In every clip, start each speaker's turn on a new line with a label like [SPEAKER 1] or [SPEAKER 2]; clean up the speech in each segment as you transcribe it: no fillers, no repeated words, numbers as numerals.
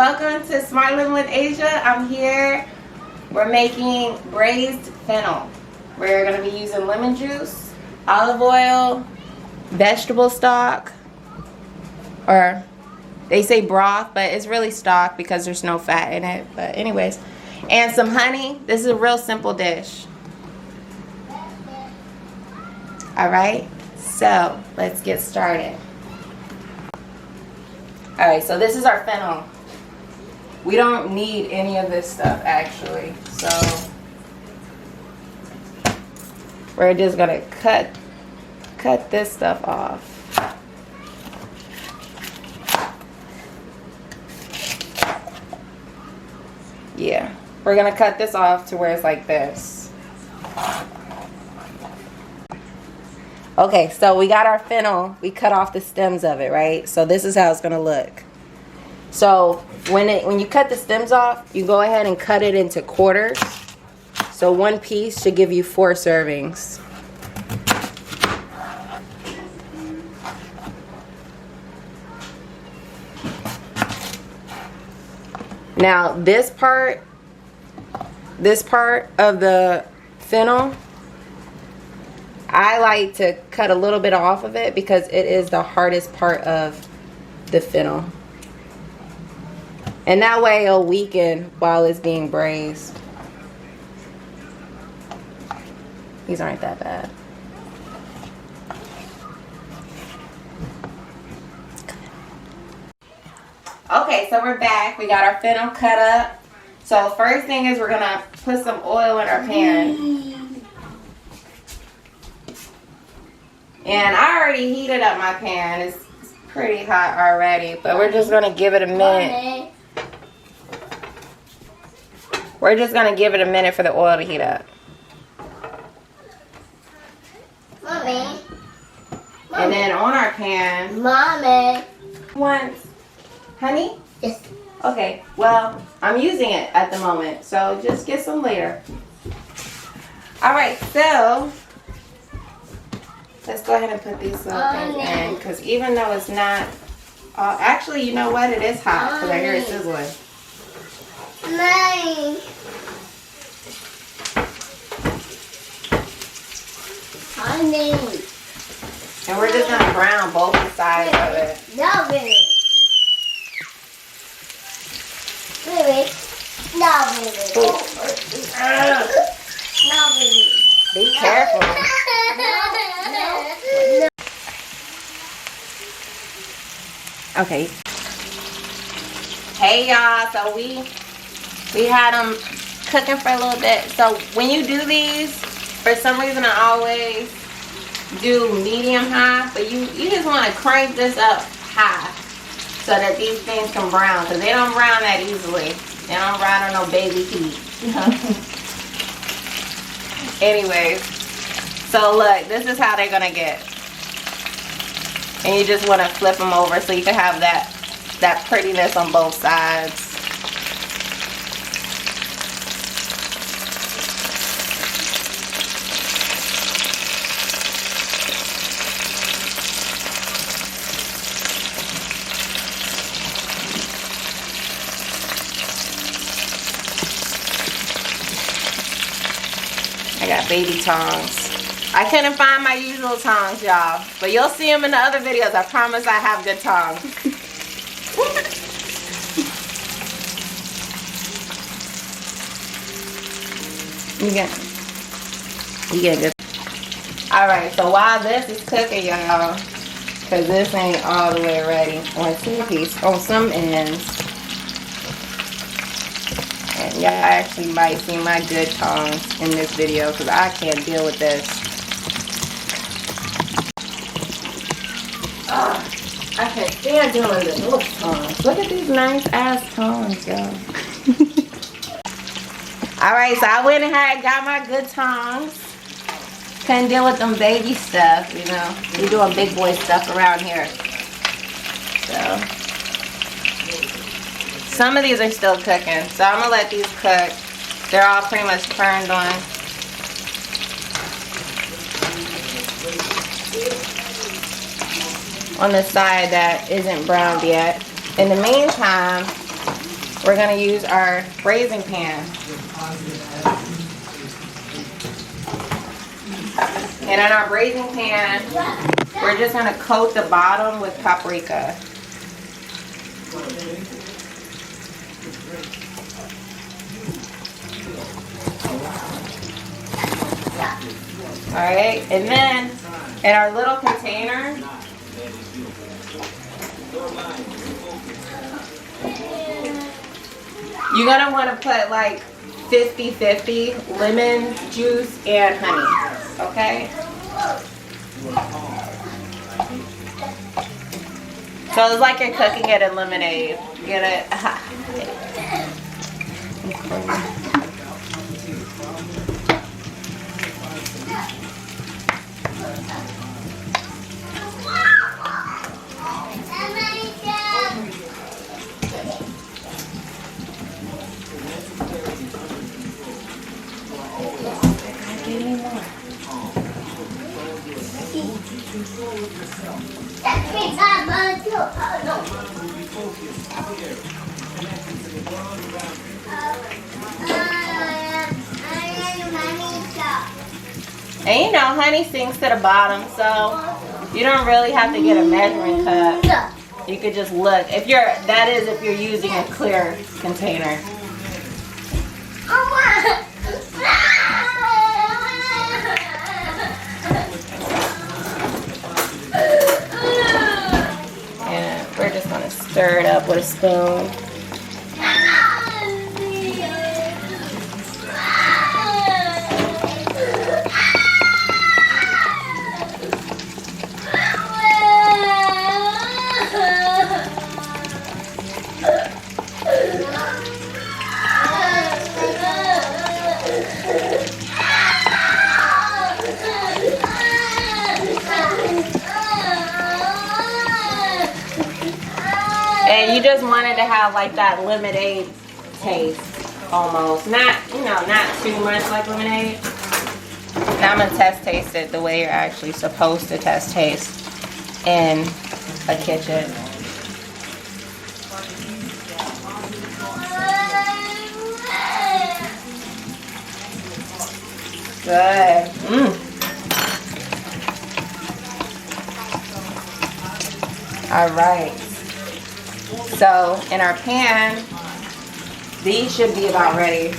[SPEAKER 1] Welcome to Smart Living with Asia. I'm here. We're making braised fennel. We're going to be using lemon juice, olive oil, vegetable stock, or they say broth, but it's really stock because there's no fat in it. But anyways, and some honey. This is a real simple dish. Alright, so let's get started. Alright, so this is our fennel. We don't need any of this stuff actually. So we're just gonna cut this stuff off. Yeah, we're gonna cut this off to where it's like this. Okay, so we got our fennel. We cut off the stems of it, right? So this is how it's gonna look. So when you cut the stems off, you go ahead and cut it into quarters. So one piece should give you 4 servings. Now this part of the fennel, I like to cut a little bit off of it because it is the hardest part of the fennel. And that way it'll weaken while it's being braised. These aren't that bad. Okay, so we're back. We got our fennel cut up. So first thing is we're gonna put some oil in our pan. And I already heated up my pan. It's pretty hot already, but we're just gonna give it a minute. We're just gonna give it a minute for the oil to heat up.
[SPEAKER 2] Mommy.
[SPEAKER 1] And then on our pan.
[SPEAKER 2] Mommy.
[SPEAKER 1] Once. Honey?
[SPEAKER 2] Yes.
[SPEAKER 1] Okay, well, I'm using it at the moment, so just get some later. Alright, so let's go ahead and put these little things in, because even though it's not, actually, you know what? It is hot, because I hear it sizzling.
[SPEAKER 2] Mommy. Honey.
[SPEAKER 1] And we're just going to brown both sides of it.
[SPEAKER 2] Love it. Baby. Love it. Love it.
[SPEAKER 1] Be careful.
[SPEAKER 2] No.
[SPEAKER 1] Okay. Hey y'all, so we had them cooking for a little bit. So when you do these, for some reason I always do medium high, but you just want to crank this up high so that these things can brown, because they don't brown that easily. They don't brown on no baby heat. Anyways, so look, this is how they're gonna get. And you just want to flip them over so you can have that prettiness on both sides. I got baby tongs. I couldn't find my usual tongs, y'all, but you'll see them in the other videos. I promise I have good tongs. You get good. All right, so while this is cooking, y'all, because this ain't all the way ready on some ends. And y'all actually might see my good tongs in this video because I can't deal with this. I can't stand dealing with little tongs. Look at these nice ass tongs, y'all. Alright, so I went ahead, got my good tongs. Couldn't deal with them baby stuff, you know. We doing big boy stuff around here. So some of these are still cooking, so I'm gonna let these cook. They're all pretty much turned on. On the side that isn't browned yet. In the meantime, we're gonna use our braising pan. And on our braising pan, we're just gonna coat the bottom with paprika. Alright, and then in our little container, you're gonna wanna put like 50-50 lemon juice and honey, okay? So it's like you're cooking it in lemonade. Get it? And you know, honey sinks to the bottom, so you don't really have to get a measuring cup. You could just look. If you're using a clear container. And we're just gonna stir it up with a spoon. And you just wanted to have like that lemonade taste almost. Not, you know, not too much like lemonade. Now I'm gonna test taste it the way you're actually supposed to test taste in a kitchen. Good. All right. So in our pan, these should be about ready.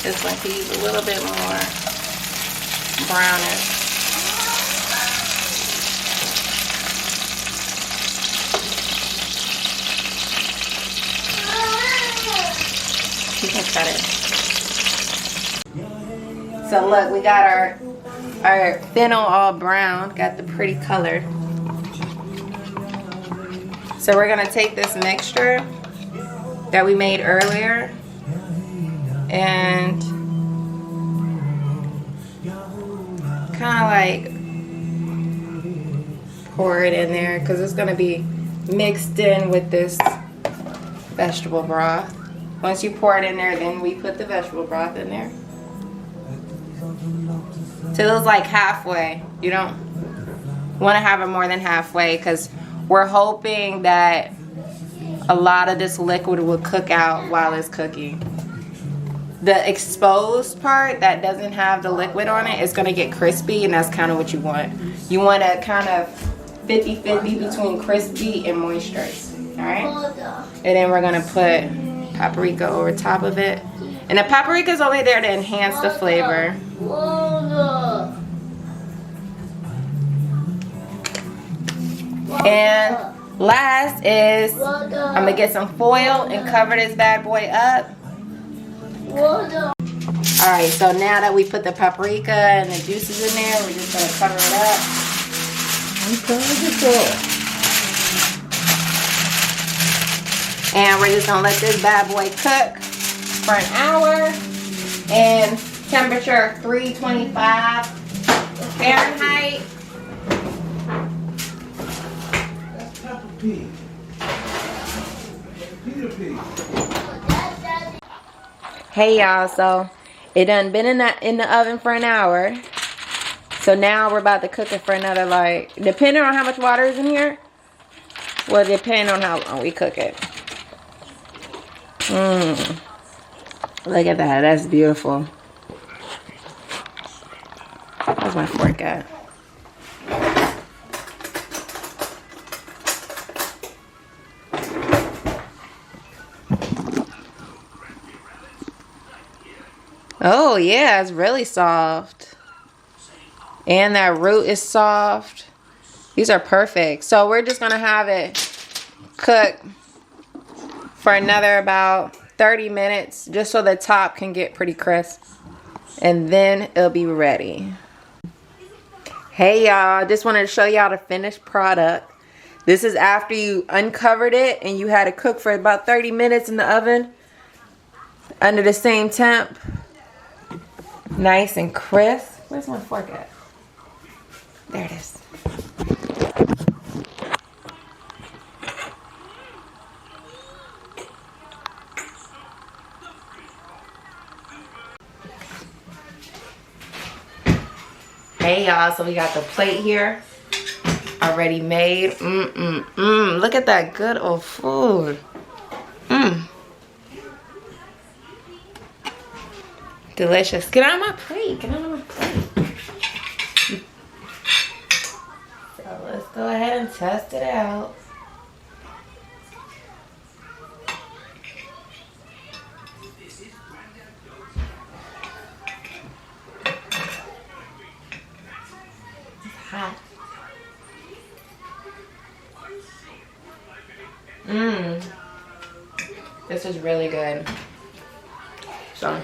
[SPEAKER 1] This one can use a little bit more brownish. You can cut it. So look, we got our fennel all brown, got the pretty color. So we're gonna take this mixture that we made earlier and kind of like pour it in there because it's going to be mixed in with this vegetable broth. Once you pour it in there, then we put the vegetable broth in there. Till it's like halfway. You don't want to have it more than halfway because we're hoping that a lot of this liquid will cook out while it's cooking. The exposed part that doesn't have the liquid on it is going to get crispy, and that's kind of what you want. You want to kind of 50-50 between crispy and moisture. Alright? And then we're going to put paprika over top of it. And the paprika is only there to enhance the flavor. And last is I'm going to get some foil and cover this bad boy up. Alright, so now that we put the paprika and the juices in there, we're just going to cover it up. And we're just gonna let this bad boy cook for an hour. And temperature 325 Fahrenheit.
[SPEAKER 3] That's Peppa Pig. Peter Pig.
[SPEAKER 1] Hey y'all, so it done been in the oven for an hour. So now we're about to cook it for another, like, depending on how much water is in here, will depend on how long we cook it. Look at that, that's beautiful. Where's my fork at? Oh yeah, it's really soft. And that root is soft. These are perfect. So we're just gonna have it cook for another about 30 minutes just so the top can get pretty crisp. And then it'll be ready. Hey y'all, just wanted to show y'all the finished product. This is after you uncovered it and you had it cook for about 30 minutes in the oven under the same temp. Nice and crisp. Where's my fork at? There it is. Hey y'all, so we got the plate here already made. Look at that good old food. Delicious. Get out of my plate. Get out of my plate. So let's go ahead and test it out. It's hot. This is really good. So